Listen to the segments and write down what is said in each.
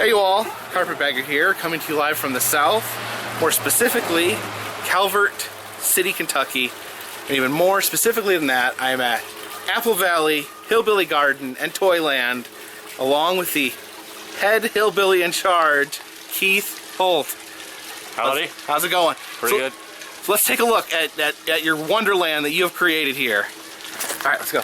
Hey you all, Carpetbagger here, coming to you live from the south, more specifically Calvert City, Kentucky, and even more specifically than that, I am at Apple Valley, Hillbilly Garden, and Toyland, along with the head hillbilly in charge, Keith Holt. Howdy. How's it going? Pretty good. So let's take a look at your wonderland that you have created here. All right, let's go.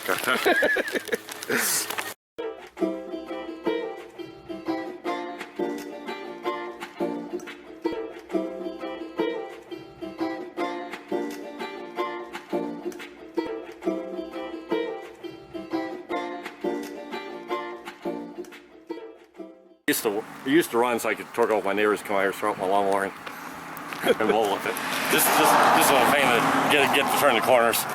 It used to run so I could torque off my neighbors, come out here, throw out my lawnmower and roll with it. This is a pain to get to turn the corners.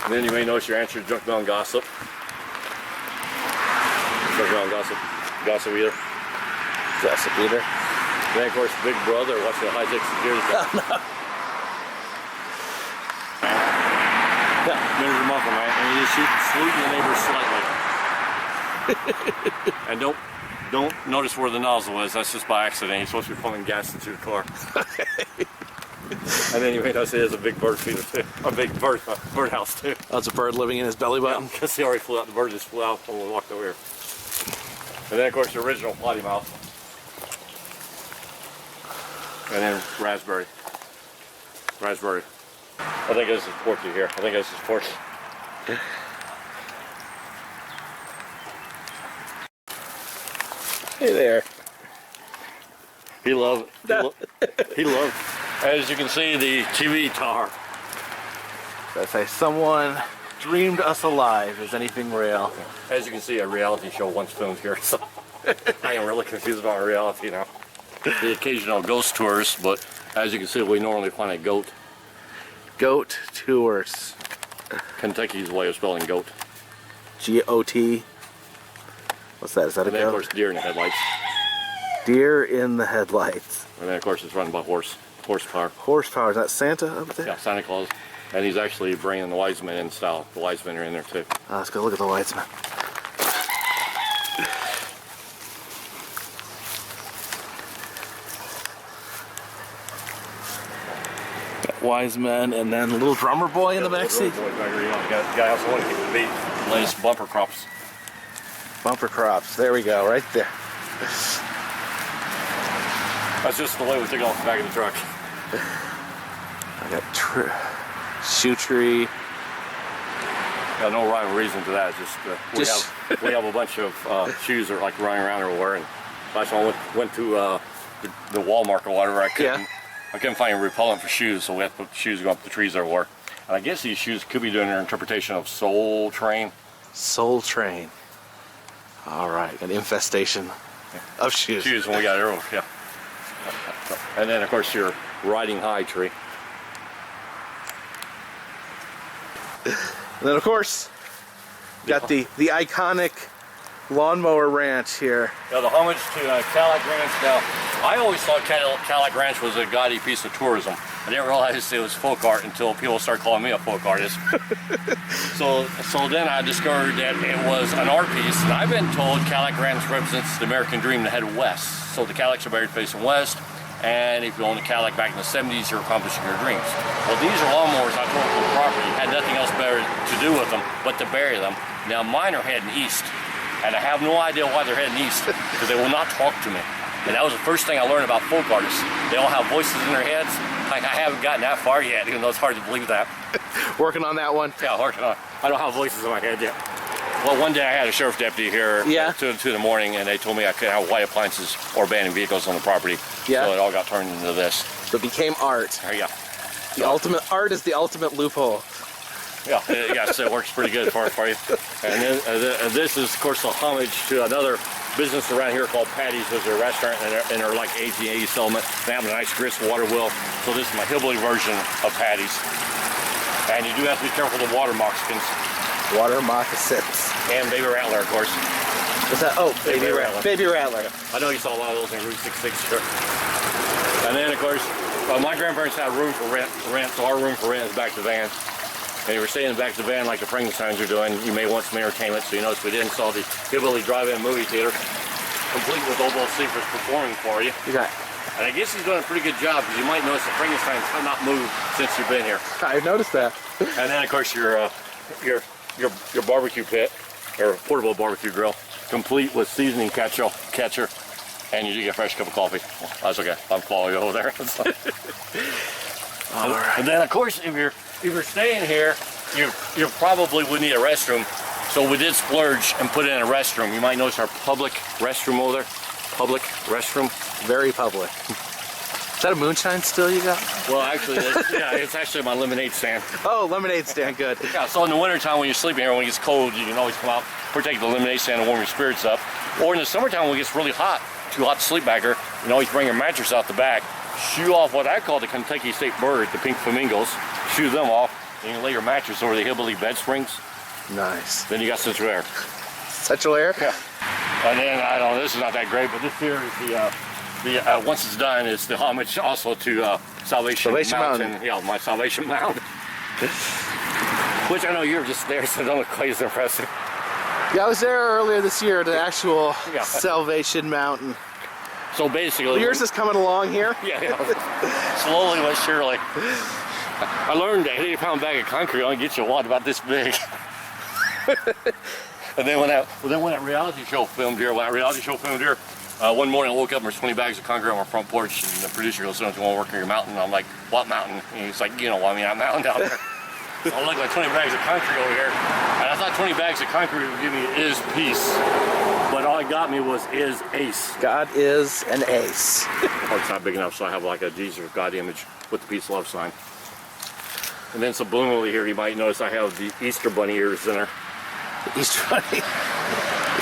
And then you may notice your answer to junk down gossip. Junk down gossip. Gossip eater. Gossip eater. Then of course Big Brother watching the high-tech security camera. There's your muffin, right? And you just salute your neighbors slightly. And don't notice where the nozzle is. That's just by accident. You're supposed to be pumping gas into your car. And then you may notice there's a big bird feeder too. A big birdhouse too. Oh, it's a bird living in his belly button? Because he already flew out. The bird just flew out when we walked over here. And then of course the original potty mouth. And then raspberry. Raspberry. I think this is Porky here. I think this is Porky. Hey there. He loved. As you can see, the TV tower. I say, someone dreamed us alive. Is anything real? As you can see, a reality show once filmed here, so I am really confused about reality now. The occasional ghost tours, but as you can see, we normally find a goat. Goat tours. Kentucky's way of spelling goat. G-O-T. What's that? Is that a goat? And then, of course, deer in the headlights. Deer in the headlights. And then, of course, it's run by horsepower. Horsepower. Is that Santa up there? Yeah, Santa Claus. And he's actually bringing the wise men in style. The wise men are in there, too. Let's go look at the wise men. Got wise men, and then a little drummer boy in the back seat. Guy also wanted to keep the beat. Latest bumper crops. Bumper crops. There we go, right there. That's just the way we take it off the back of the truck. I got shoe tree. Got no rhyme or reason to that. Just we have a bunch of shoes that are like running around everywhere. And last time I went to the Walmart or whatever, I couldn't find a repellent for shoes, so we had to put shoes going up the trees everywhere. And I guess these shoes could be doing their interpretation of Soul Train. Soul Train. All right, an infestation of shoes. Shoes when we got everywhere, yeah. And then, of course, your riding high tree. And then, of course, got the iconic lawnmower ranch here. Yeah, the homage to Cadillac Ranch. Now, I always thought Cadillac Ranch was a gaudy piece of tourism. I didn't realize it was folk art until people started calling me a folk artist. So then I discovered that it was an art piece. And I've been told Cadillac Ranch represents the American dream to head west. So the Cadillacs are buried facing west. And if you own a Cadillac back in the 70s, you're accomplishing your dreams. Well, these are lawnmowers I told the property. Had nothing else better to do with them but to bury them. Now mine are heading east. And I have no idea why they're heading east, because they will not talk to me. And that was the first thing I learned about folk artists. They all have voices in their heads. Like, I haven't gotten that far yet, even though it's hard to believe that. Working on that one? Yeah, working on it. I don't have voices in my head yet. Well, one day I had a sheriff deputy here at 2 in the morning, and they told me I couldn't have white appliances or abandoned vehicles on the property. Yeah. So it all got turned into this. So it became art. Yeah. The ultimate art is the ultimate loophole. Yeah, so it works pretty good for you. And then, this is, of course, a homage to another business around here called Patty's, which is a restaurant in their like 1880s settlement. They have a nice grist water wheel. So this is my hillbilly version of Patty's. And you do have to be careful of the water moccasins. Water moccasins. And baby rattler, of course. What's that? Oh, baby rattler. Baby rattler. I know you saw a lot of those in Route 66 here. And then, of course, my grandparents had room for rent, so our room for rent is back to van. And you were staying back to the van like the Frankensteins are doing, you may want some entertainment. So you notice we did install the Hillbilly Drive-In movie theater, complete with oboe sleepers performing for you. You got. And I guess he's doing a pretty good job, because you might notice the Frankensteins have not moved since you've been here. I noticed that. And then of course your barbecue pit, or portable barbecue grill, complete with seasoning catcher, and you do get a fresh cup of coffee. Well, that's okay. I'm following you over there. All right. And then of course, if you're staying here, you probably would need a restroom. So we did splurge and put in a restroom. You might notice our public restroom over there. Public restroom. Very public. Is that a moonshine still you got? Well, actually, it's actually my lemonade stand. Oh, lemonade stand, good. Yeah, so in the wintertime when you're sleeping here, when it gets cold, you can always come out, take the lemonade stand and warm your spirits up. Or in the summertime when it gets really hot, too hot to sleep back here, you can always bring your mattress out the back, shoo off what I call the Kentucky State Bird, the pink flamingos, shoo them off, and you can lay your mattress over the Hillbilly bed springs. Nice. Then you got central air. Central air? Yeah. And then, I don't know, this is not that great, but this here is once it's done, it's the homage also to Salvation Mountain. Yeah, my Salvation Mountain. Which I know you're just there, so it don't look quite as impressive. Yeah, I was there earlier this year, the actual Salvation Mountain. So basically... Well, yours is coming along here? Yeah. Slowly but surely. I learned that an 80-pound bag of concrete only gets you a wad about this big. And then when that reality show filmed here, one morning I woke up and there's 20 bags of concrete on my front porch, and the producer goes, "So don't you want to work on your mountain?" And I'm like, "What mountain?" And he's like, "You know what I mean, that mountain down there." So I looked like 20 bags of concrete over here, and I thought 20 bags of concrete would give me is peace, but all it got me was is ace. God is an ace. Oh, it's not big enough, so I have like a Jesus or God image with the peace love sign. And then subliminally here, you might notice I have the Easter bunny ears in there. Easter bunny.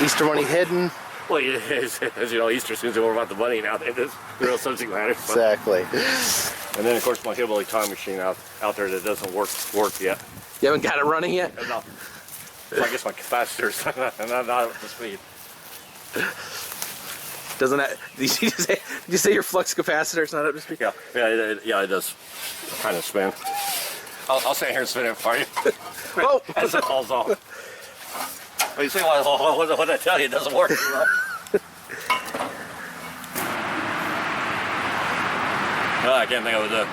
Easter bunny hidden. Well, as you know, Easter seems to be more about the bunny now than it is the real subject matter. Exactly. And then, of course, my Hillbilly time machine out there that doesn't work yet. You haven't got it running yet? No. So I guess my capacitor's not up to speed. Doesn't that? Did you say your flux capacitor's not up to speed? Yeah, it does kind of spin. I'll sit here and spin it for you. Oh! As it falls off. Well, you see what I tell you, it doesn't work. No, I can't think of it.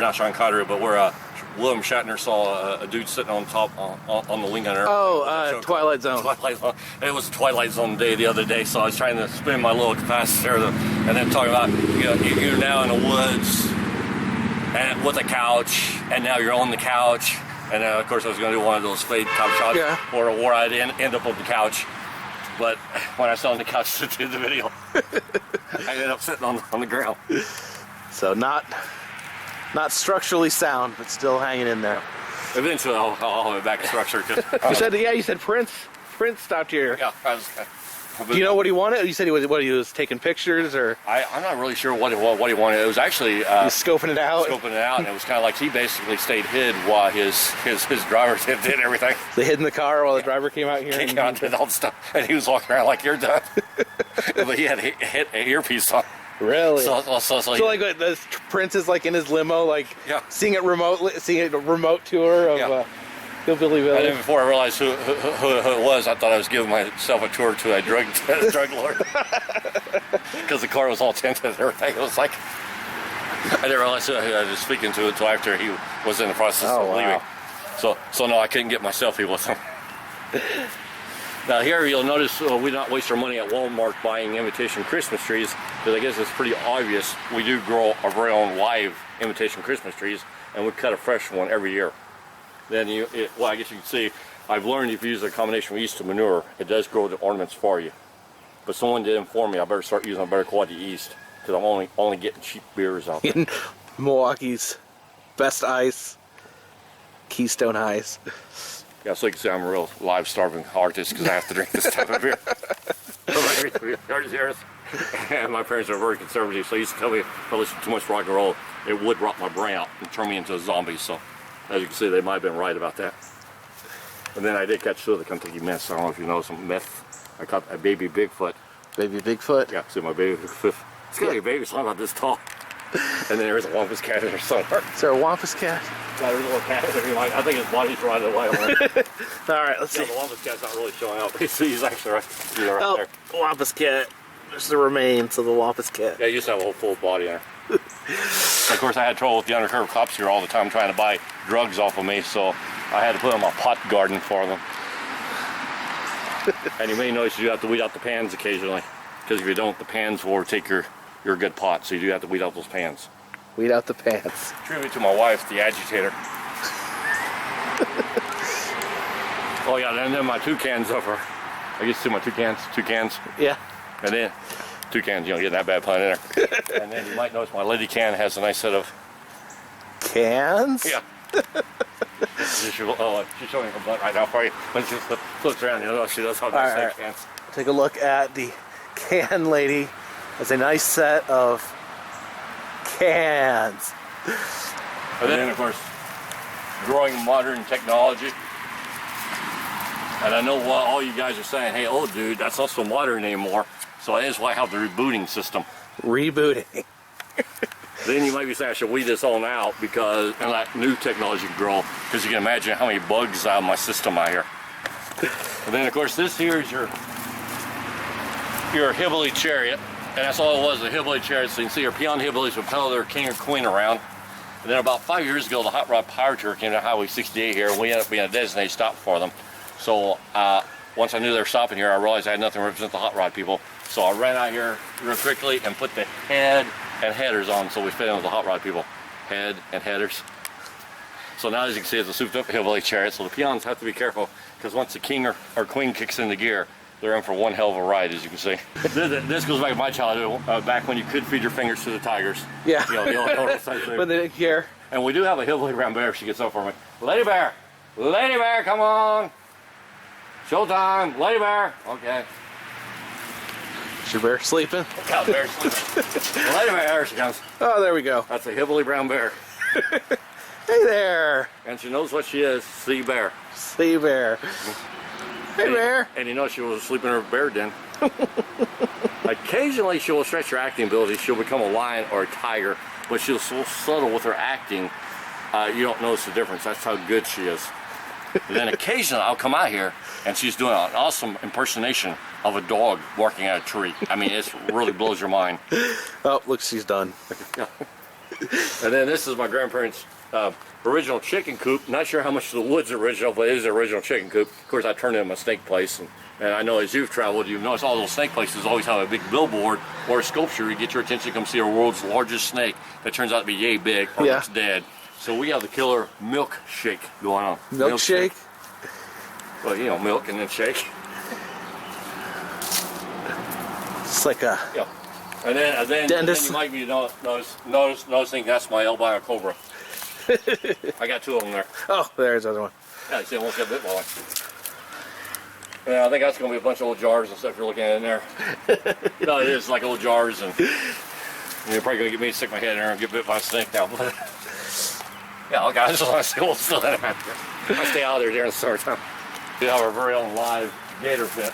Not Sean Connery, but where William Shatner saw a dude sitting on top on the wing on Earth. Oh, Twilight Zone. Twilight Zone. It was a Twilight Zone day the other day, so I was trying to spin my little capacitor, and then talking about you're now in the woods and with a couch, and now you're on the couch, and of course I was going to do one of those fade top shots, where I'd end up on the couch. But when I sat on the couch to do the video, I ended up sitting on the ground. So not structurally sound, but still hanging in there. Eventually, I'll have it back in structure. You said Prince stopped here. Yeah. Do you know what he wanted? You said he was taking pictures, or I'm not really sure what he wanted. It was actually he was scoping it out. And it was kind of like he basically stayed hid while his driver did everything. They hid in the car while the driver came out here. Came out and did all the stuff, and he was walking around like you're done. But he had an earpiece on. Really? So like the Prince is like in his limo, like seeing a remote tour of Hillbilly Village. And then before I realized who it was, I thought I was giving myself a tour to a drug lord. Because the car was all tinted and everything. It was like, I didn't realize who I was speaking to until after he was in the process of leaving. So no, I couldn't get my selfie with him. Now here you'll notice we don't waste our money at Walmart buying imitation Christmas trees, because I guess it's pretty obvious we do grow our very own live imitation Christmas trees, and we cut a fresh one every year. Then I guess you can see, I've learned if you use a combination of yeast and manure, it does grow the ornaments for you. But someone did inform me I better start using a better quality yeast, because I'm only getting cheap beers out there. Milwaukee's best ice, Keystone Ice. Yeah, so you can see I'm a real live starving artist because I have to drink this type of beer. And my parents are very conservative, so they used to tell me if I listened to too much rock and roll, it would rot my brain out and turn me into a zombie. So as you can see, they might have been right about that. And then I did catch two of the Kentucky myths. I don't know if you know some myth. I caught a baby Bigfoot. Baby Bigfoot? Yeah, see my baby Bigfoot. It's got to be a baby, it's not about this tall. And then there's a wampus cat in there somewhere. Is there a wampus cat? Yeah, there's a little cat in there. I think his body's running away. Alright, let's see. The wampus cat's not really showing up. He's actually right there. Wampus cat. There's the remains of the wampus cat. Yeah, he used to have a whole full body in there. Of course, I had trouble with the undercover cops here all the time trying to buy drugs off of me, so I had to put them a pot garden for them. And you may notice you do have to weed out the pans occasionally, because if you don't, the pans will take your good pot, so you do have to weed out those pans. Weed out the pans. Tribute to my wife, the agitator. Oh yeah, and then my toucans up her. I guess to my toucans. Yeah. And then toucans, you don't get that bad pun in there. And then you might notice my lady can has a nice set of cans? Yeah. She's showing her butt right now for you. When she flips around, you know she does have nice cans. Take a look at the can lady. That's a nice set of cans. And then, of course, growing modern technology. And I know what all you guys are saying, hey, old dude, that's not so modern anymore. So that is why I have the rebooting system. Rebooting. Then you might be saying I should weed this all out because, and let new technology grow, because you can imagine how many bugs out of my system out here. And then, of course, this here is your hillbilly chariot. And that's all it was, a hillbilly chariot. So you can see your peon hillbillies would pedal their king or queen around. And then about 5 years ago, the Hot Rod Power Tour came to Highway 68 here, and we ended up being a designated stop for them. So once I knew they were stopping here, I realized I had nothing to represent the hot rod people. So I ran out here real quickly and put the head and headers on, so we fit in with the hot rod people. Head and headers. So now, as you can see, it's a souped up hillbilly chariot. So the peons have to be careful, because once the king or queen kicks into gear, they're in for one hell of a ride, as you can see. This goes back to my childhood, back when you could feed your fingers to the tigers. Yeah. You know, When they didn't care. And we do have a hillbilly brown bear. She gets up for me. Lady bear, come on. Showtime, lady bear. Okay. Is your bear sleeping? Cow bear sleeping. Lady bear, there she comes. Oh, there we go. That's a hillbilly brown bear. Hey there. And she knows what she is, sea bear. Sea bear. Hey, bear. And you know she was asleep in her bear den. Occasionally she will stretch her acting ability. She'll become a lion or a tiger, but she's so subtle with her acting, you don't notice the difference. That's how good she is. And then occasionally I'll come out here and she's doing an awesome impersonation of a dog barking at a tree. I mean, it really blows your mind. Oh, look, she's done. And then this is my grandparents' original chicken coop. Not sure how much of the wood's original, but it is the original chicken coop. Of course, I turned it into a snake place. And I know as you've traveled, you've noticed all those snake places always have a big billboard or a sculpture. You get your attention to come see our world's largest snake that turns out to be yay big or it's dead. So we have the killer milkshake going on. Milkshake? Well, you know, milk and then shake. It's like a... Yeah. And then you might be noticing that's my albino cobra. I got two of them there. Oh, there's the other one. Yeah, you see, I almost got bit by one. Yeah, I think that's going to be a bunch of old jars and stuff you're looking at in there. No, it is like old jars, and you're probably going to get me to stick my head in there and get bit by a snake now. But yeah, okay, I just want to say what's still in it. I stay out of there during the summertime. We have our very own live gator pit.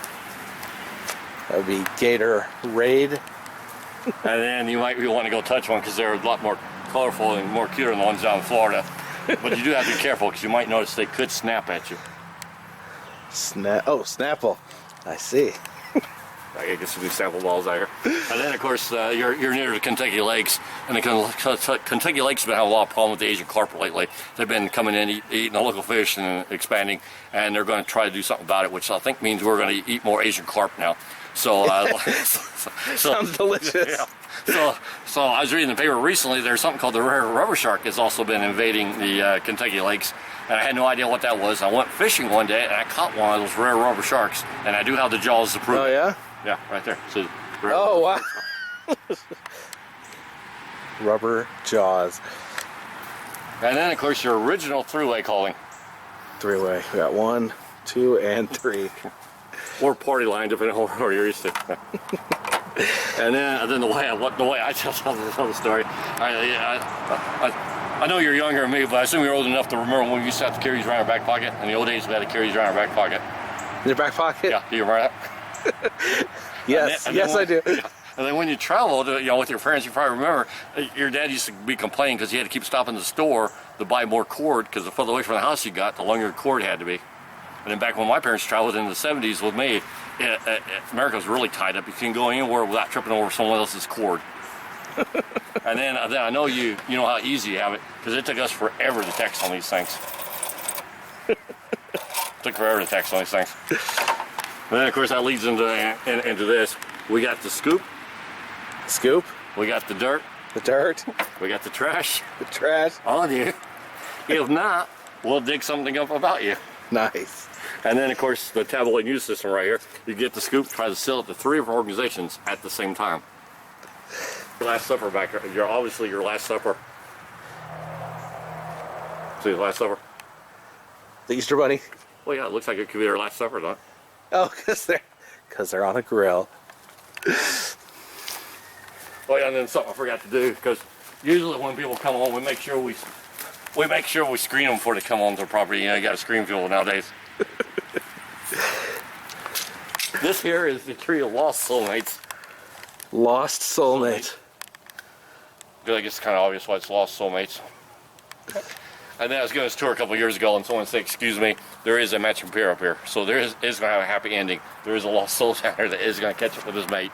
That would be gator raid. And then you might be wanting to go touch one because they're a lot more colorful and more cuter than the ones down in Florida. But you do have to be careful because you might notice they could snap at you. Oh, Snapple. I see. I gotta get some new sample balls out here. And then, of course, you're near the Kentucky Lakes, and the Kentucky Lakes have been having a lot of problem with the Asian carp lately. They've been coming in, eating the local fish and expanding, and they're going to try to do something about it, which I think means we're going to eat more Asian carp now. So, sounds delicious. Yeah. So I was reading the paper recently. There's something called the rare rubber shark has also been invading the Kentucky Lakes, and I had no idea what that was. I went fishing one day and I caught one of those rare rubber sharks, and I do have the jaws to prove it. Oh yeah? Yeah, right there. So, oh wow. Rubber jaws. And then of course your original three-way calling. Three-way. We got 1, 2, and 3. Or party line, depending on where you're used to. And then the way I tell the story, I know you're younger than me, but I assume you're old enough to remember when we used to have to carry these around our back pocket. In the old days, we had to carry these around our back pocket. In your back pocket? Yeah, do you remember that? Yes, I do. And then when you traveled, with your parents, you probably remember your dad used to be complaining because he had to keep stopping at the store to buy more cord because the further away from the house you got, the longer the cord had to be. And then back when my parents traveled in the 70s with me, America was really tied up. You couldn't go anywhere without tripping over someone else's cord. And then I know you know how easy you have it because it took us forever to text on these things. Took forever to text on these things. And then of course that leads into this. We got the scoop. Scoop. We got the dirt. The dirt. We got the trash. The trash. On you. If not, we'll dig something up about you. Nice. And then of course the tabloid news system right here. You get the scoop, try to sell it to 3 of our organizations at the same time. Your Last Supper back there. You're obviously your Last Supper. See the Last Supper? The Easter Bunny. Well, yeah, it looks like it could be their Last Supper, don't it? Oh, because they're on a grill. Oh yeah, and then something I forgot to do because usually when people come on, we make sure we screen them before they come onto the property. You got to screen people nowadays. This here is the tree of lost soulmates. Lost soulmate. I guess it's kind of obvious why it's lost soulmates. And then I was going to tour a couple years ago, and someone said, "Excuse me, there is a matching pair up here, so there is going to have a happy ending. There is a lost soul down here that is going to catch up with his mate."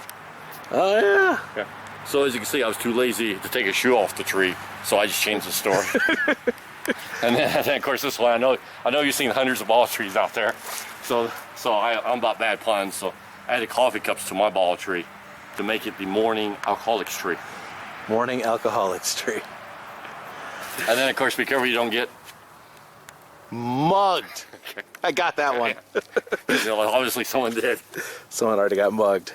Oh yeah. Yeah. So as you can see, I was too lazy to take a shoe off the tree, so I just changed the story. and then of course this one, I know you've seen hundreds of ball trees out there, so I'm about bad puns. So I added coffee cups to my ball tree to make it the morning alcoholics tree. Morning alcoholics tree. And then of course be careful you don't get mugged. I got that one. Obviously someone did. Someone already got mugged.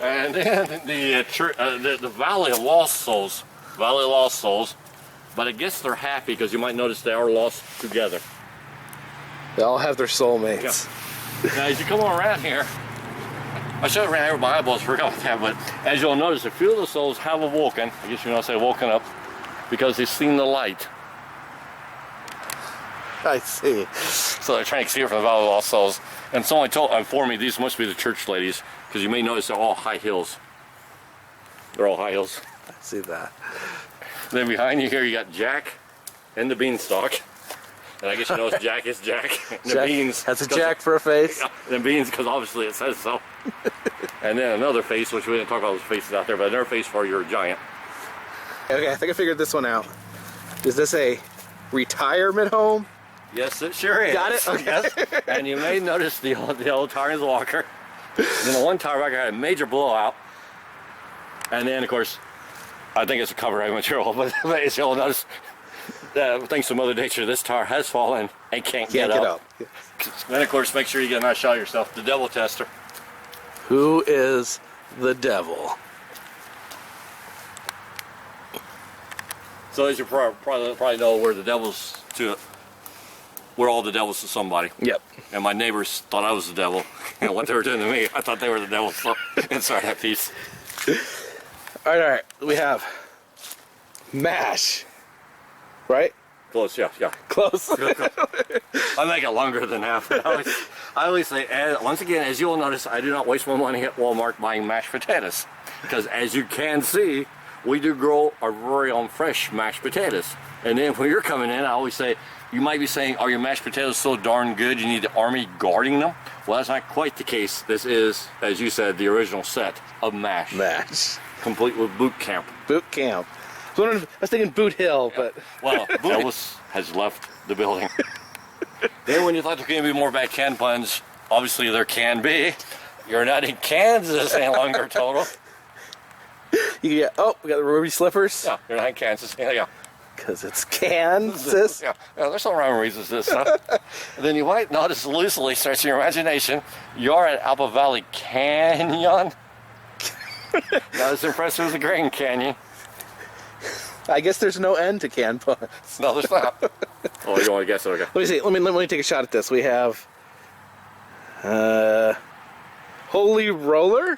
And then the Valley of Lost Souls. But I guess they're happy because you might notice they are lost together. They all have their soulmates. Yeah. Now as you come on around here, I should have ran over my eyeballs, forgot that, but as you'll notice, a few of the souls have awoken. I guess you know, say woken up because they've seen the light. I see. So they're trying to see it from the Valley of Lost Souls. And someone informed me these must be the church ladies because you may notice they're all high heels. They're all high heels. I see that. Then behind you here, you got Jack and the Beanstock. And I guess you know it's Jack is Jack. And the Jack, beans. that's a Jack for a face. Yeah, and beans because obviously it says so. And then another face, which we didn't talk about those faces out there, but another face for you're a giant. Okay, I think I figured this one out. Is this a retirement home? Yes, it sure is. Got it? Okay. Yes. And you may notice the old tire in the walker. Then the one tire walker had a major blowout. And then, of course, I think it's a cover material, but as you'll notice, thanks to Mother Nature, this tire has fallen and can't get up. Then, of course, make sure you get a nice shot of yourself. The devil tester. Who is the devil? So as you probably know, we're all the devils to somebody. Yep. And my neighbors thought I was the devil. And what they were doing to me, I thought they were the devil. So inside that piece. All right. We have MASH. Right? Close, yeah. Close. I make it longer than half. I always say, once again, as you will notice, I do not waste my money at Walmart buying mashed potatoes. Because as you can see, we do grow our very own fresh mashed potatoes. And then when you're coming in, I always say, you might be saying, are your mashed potatoes so darn good you need the army guarding them? Well, that's not quite the case. This is, as you said, the original set of MASH. MASH. Complete with boot camp. Boot camp. I was thinking Boot Hill, but... Well, Elvis has left the building. Then when you thought there could be more bad can puns, obviously there can be. You're not in Kansas any longer, total. We got the ruby slippers. Yeah, you're not in Kansas. Yeah. Because it's Kansas. Yeah, there's some rhyme and reasons to this stuff. And then you might notice loosely, stretching your imagination, you're at Apple Valley Canyon. Not as impressive as the Grand Canyon. I guess there's no end to can puns. No, there's not. Oh, you want to guess it? Okay. Let me see. Let me take a shot at this. We have Holy Roller.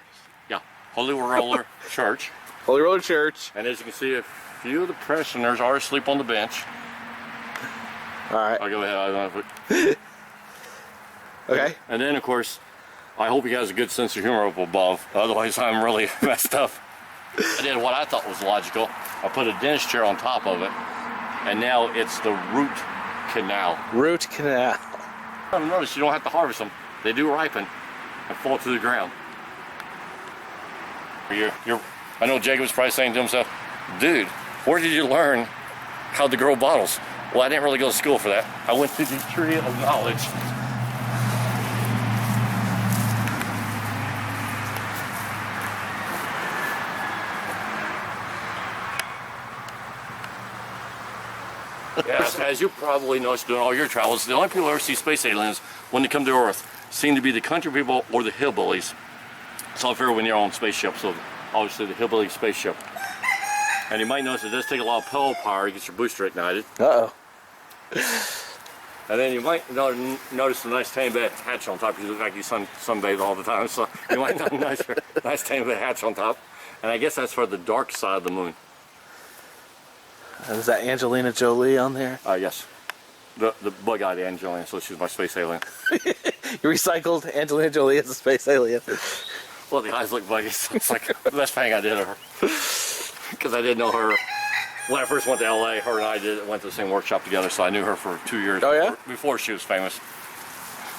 Yeah, Holy Roller Church. Holy Roller Church. And as you can see, a few of the parishioners are asleep on the bench. All right. I'll go ahead. Okay. And then, of course, I hope he has a good sense of humor up above. Otherwise, I'm really messed up. I did what I thought was logical. I put a dentist chair on top of it, and now it's the root canal. Root canal. Notice you don't have to harvest them. They do ripen and fall to the ground. I know Jacob's probably saying to himself, dude, where did you learn how to grow bottles? Well, I didn't really go to school for that. I went to the tree of knowledge. Yes, as you probably noticed doing all your travels, the only people who ever see space aliens when they come to Earth seem to be the country people or the hillbillies. So if you're when you're on spaceship, so obviously the hillbilly spaceship. And you might notice it does take a lot of pedal power to get your booster ignited. Uh-oh. And then you might notice a nice tan bed hatch on top. You look like you sunbathe all the time, so you might notice a nice tan bed hatch on top. And I guess that's for the dark side of the moon. Is that Angelina Jolie on there? Yes. The bug-eyed Angelina, so she's my space alien. You recycled Angelina Jolie as a space alien. Well, the eyes look buggy, so it's like the best thing I did of her. Because I didn't know her. When I first went to LA, her and I went to the same workshop together, so I knew her for 2 years. Oh, yeah? Before she was famous.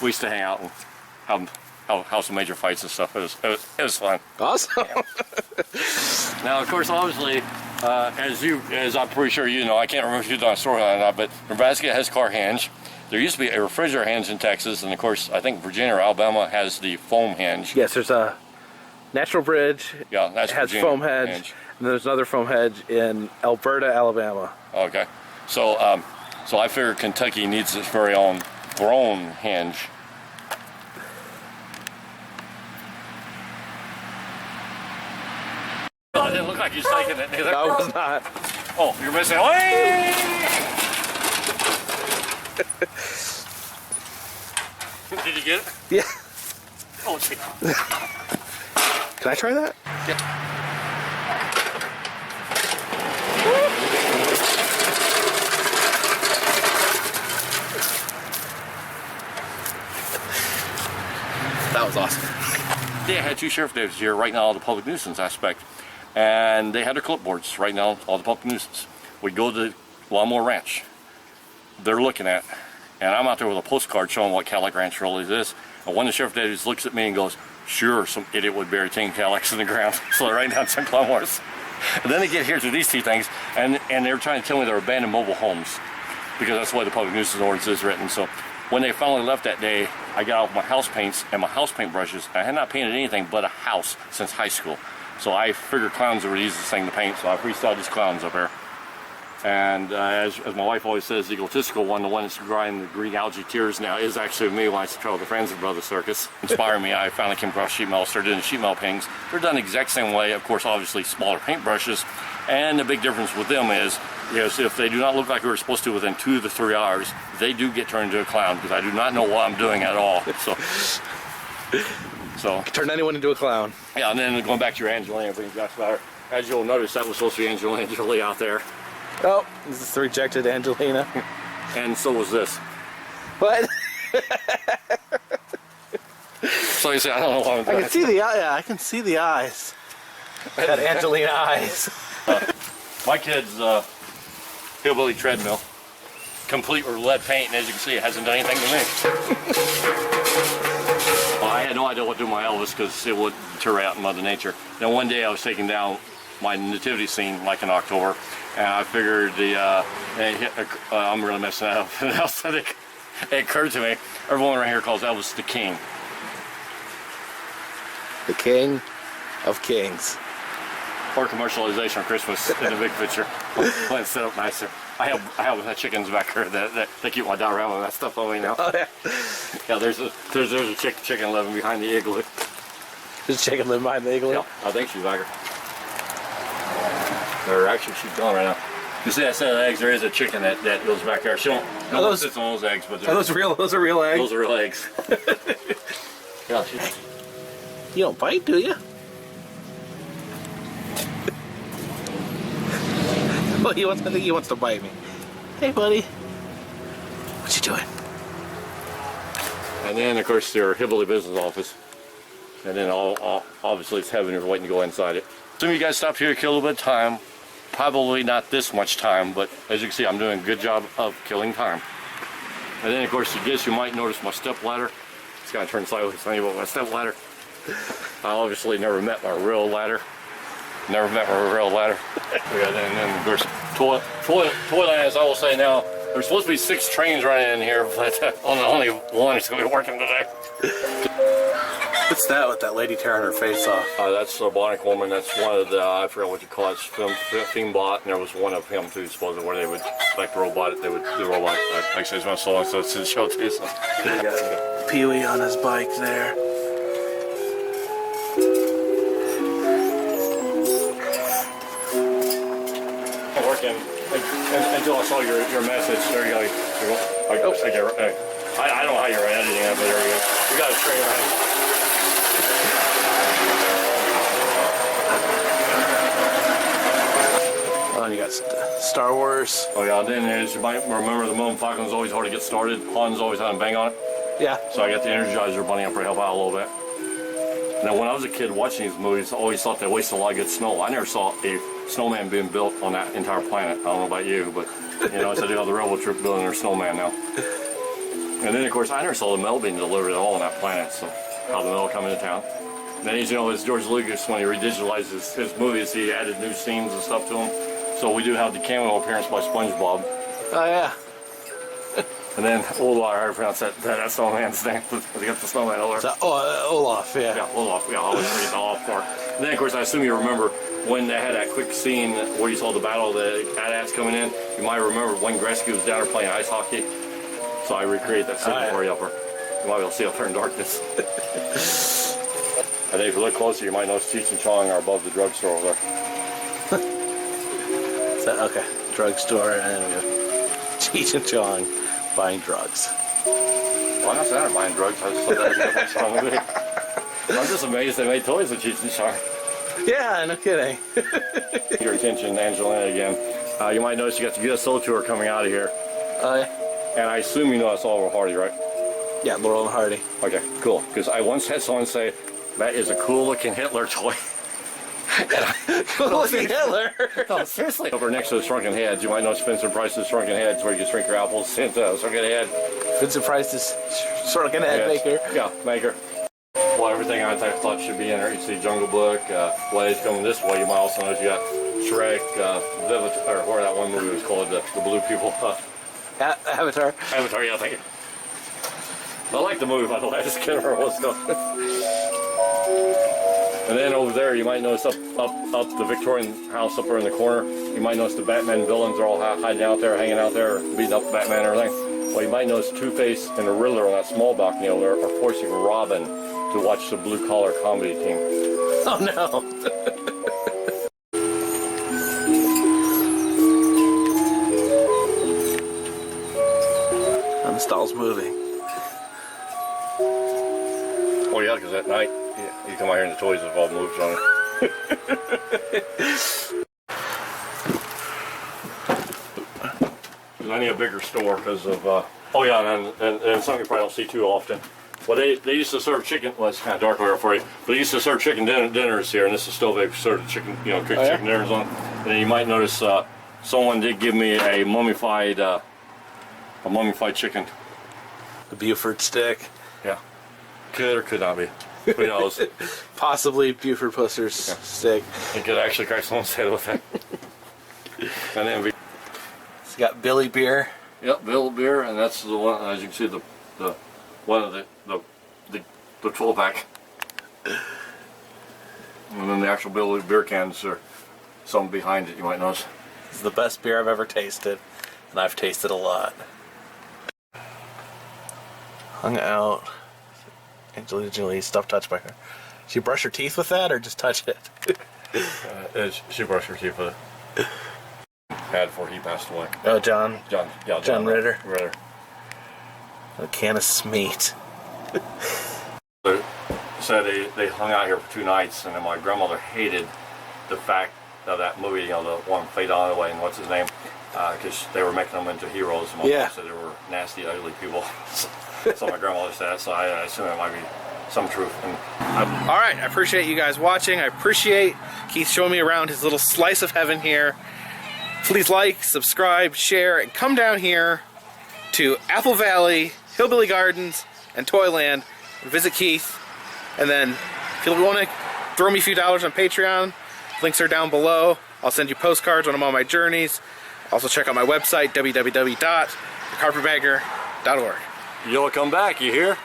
We used to hang out and have some major fights and stuff. It was fun. Awesome. Yeah. Now, of course, obviously, as I'm pretty sure you know, I can't remember if you've done a story on that, but Nebraska has car hinge. There used to be a refrigerator hinge in Texas, and of course, I think Virginia or Alabama has the foam hinge. Yes, there's a natural bridge. Yeah, that's it has Virginia foam hinge. And there's another foam hedge in Alberta, Alabama. Okay, so I figure Kentucky needs its very own grown hinge. Oh, it didn't look like you was taking it neither. No, I was not. Oh, you're missing. Hey! Did you get it? Yeah. Oh, gee. Can I try that? Yeah. That was awesome. They had two sheriff deputies here writing out all the public nuisance aspect, and they had their clipboards writing out all the public nuisance. We go to the lawnmower ranch. They're looking at, and I'm out there with a postcard showing what Cadillac Ranch really is. And one of the sheriff deputies looks at me and goes, "Sure, some idiot would bury 10 Cadillacs in the ground." So they're writing down 10 lawnmowers. And then they get here to these two things, and they're trying to tell me they're abandoned mobile homes, because that's the way the public nuisance ordinance is written. So when they finally left that day, I got out my house paints and my house paint brushes. I had not painted anything but a house since high school. So I figured clowns were the easiest thing to paint, so I freestyled these clowns up here. And as my wife always says, the egotistical one, the one that's crying the green algae tears now, is actually me when I used to travel the Franzen Brothers Circus. Inspired me. I finally came across sheet metal, started doing the sheet metal paintings. They're done the exact same way, of course, obviously smaller paintbrushes. And the big difference with them is if they do not look like we were supposed to within 2 to 3 hours, they do get turned into a clown, because I do not know what I'm doing at all. So Turn anyone into a clown. yeah, and then going back to your Angelina, as you'll notice, that was supposed to be Angelina Jolie out there. Oh, this is the rejected Angelina. And so was this. What? So you say, I don't know what I'm doing. I can see the eye. Yeah, I can see the eyes. That Angelina eyes. My kid's hillbilly treadmill, complete with lead paint, and as you can see, it hasn't done anything to me. Well, I had no idea what to do with my Elvis, because it would deter out in Mother Nature. Then one day I was taking down my nativity scene, like in October, and I figured I'm really messing that up. And it occurred to me, everyone around here calls Elvis the King. The King of Kings. Or commercialization of Christmas in the big picture. When it's set up nicer. I have chickens back here that keep my diorama and that stuff on me now. Oh yeah. Yeah, there's a chicken living behind the igloo. There's a chicken living behind the igloo? Yeah, I think she's back here. Or actually, she's gone right now. You see that set of eggs? There is a chicken that lives back there. She don't. No one sits on those eggs, but are those real? Those are real eggs. Those are real eggs. Yeah. You don't bite, do you? Well, I think he wants to bite me. Hey, buddy. What you doing? And then, of course, their hillbilly business office. and then obviously it's heaven. You're waiting to go inside it. Some of you guys stopped here to kill a little bit of time. Probably not this much time, but as you can see, I'm doing a good job of killing time. And then, of course, you might notice my step ladder. It's got to turn sideways. Tell you about my step ladder. I obviously never met my real ladder. Never met my real ladder. And then, of course, toilet, as I will say now, there's supposed to be 6 trains running in here, but only one is going to be working today. What's that with that lady tearing her face off? That's a bionic woman. That's one of the, I forgot what you call it, Fembot, and there was one of him too, supposedly, where they would, like the robot, they would do the robot. Actually, it's been so long, so it's in the show too. So. Pee-wee on his bike there. Working until I saw your message. There you go. I don't know how you're editing it, but there you go. You got a train around. Oh, and you got Star Wars. Oh yeah, then as you might remember, the Millennium Falcon was always hard to get started. Han's always had a bang on it. Yeah. So I got the Energizer Bunny up to help out a little bit. Now when I was a kid watching these movies, I always thought they wasted a lot of good snow. I never saw a snowman being built on that entire planet. I don't know about you, but you know, so they have the railroad troop building their snowman now. And then of course I never saw the metal being delivered at all on that planet, so how the metal come into town. And then as you know, as George Lucas, when he redigitalized his movies, he added new scenes and stuff to them. So we do have the cameo appearance by SpongeBob. Oh yeah. And then Olaf, I pronounced that snowman's name. They got the snowman over. So, Olaf, yeah. Yeah, Olaf. Yeah, I always forget the Olaf part. And then of course I assume you remember when they had that quick scene where you saw the battle of the AT-ATs coming in. You might remember when Gretzky was down there playing ice hockey. So I recreate that scene for you up there. You might be able to see up there in darkness. And then if you look closer, you might notice Cheech and Chong are above the drugstore over there. Okay, drugstore, and then we go Cheech and Chong buying drugs. Well, I'm not saying I'm buying drugs. I just thought that was a different song movie. I'm just amazed they made toys with Cheech and Chong. Yeah, no kidding. Your attention, Angelina, again. You might notice you got the USO tour coming out of here. And I assume you know that's Laurel and Hardy, right? Yeah, Laurel and Hardy. Okay, cool. Because I once had someone say, that is a cool-looking Hitler toy. Cool-looking Hitler? No, seriously. Over next to the Shrunken Heads, you might know Spencer Price's Shrunken Heads, where you can shrink your apples into Shrunken Head. Spencer Price's Shrunken Head maker. Yeah, maker. Well, everything I thought should be in there. You see Jungle Book, Blaze coming this way. You might also notice you got Shrek, Vivat, or where that one movie was called, the Blue People. Avatar. Avatar, yeah, thank you. I like the movie, by the way. I just can't remember what's going on. And then over there, you might notice up the Victorian house up there in the corner, you might notice the Batman villains are all hiding out there, hanging out there, beating up Batman and everything. Well, you might notice Two-Face and the Riddler on that small balcony over there are forcing Robin to watch the blue-collar comedy team. Oh, no. And the stall's moving. Oh, yeah, because at night, you come out here and the toys have all moved on it. I need a bigger store because of, oh yeah, and something you probably don't see too often. Well, they used to serve chicken, well it's kind of dark over for you, but they used to serve chicken dinners here, and this is still, they serve chicken, you know, cooked chicken dinners on. And then you might notice someone did give me a mummified chicken. The Buford stick. Yeah. Could or could not be. Who knows? Possibly Buford Pusser's stick. It could actually crack someone's head with that. And then It's got Billy beer. Yep, Bill beer, and that's the one. As you can see, the one of the 12-pack. And then the actual Billy beer cans are some behind it. You might notice. It's the best beer I've ever tasted, and I've tasted a lot. Hung out. Angelina Jolie, stuff touched by her. She brush her teeth with that, or just touch it? She brushed her teeth with it. Had before he passed away. Oh, John Ritter. A can of Smeat. They said they hung out here for 2 nights, and then my grandmother hated the fact of that movie, you know, the one Fade On Away and what's his name, because they were making them into heroes. And my mom said they were nasty, ugly people. So my grandmother said that, so I assume there might be some truth. And All right, I appreciate you guys watching. I appreciate Keith showing me around his little slice of heaven here. Please like, subscribe, share, and come down here to Apple Valley, Hillbilly Gardens, and Toyland and visit Keith. And then if you want to throw me a few dollars on Patreon, links are down below. I'll send you postcards when I'm on my journeys. Also check out my website, www.thecarpetbagger.org. You'll come back, you hear?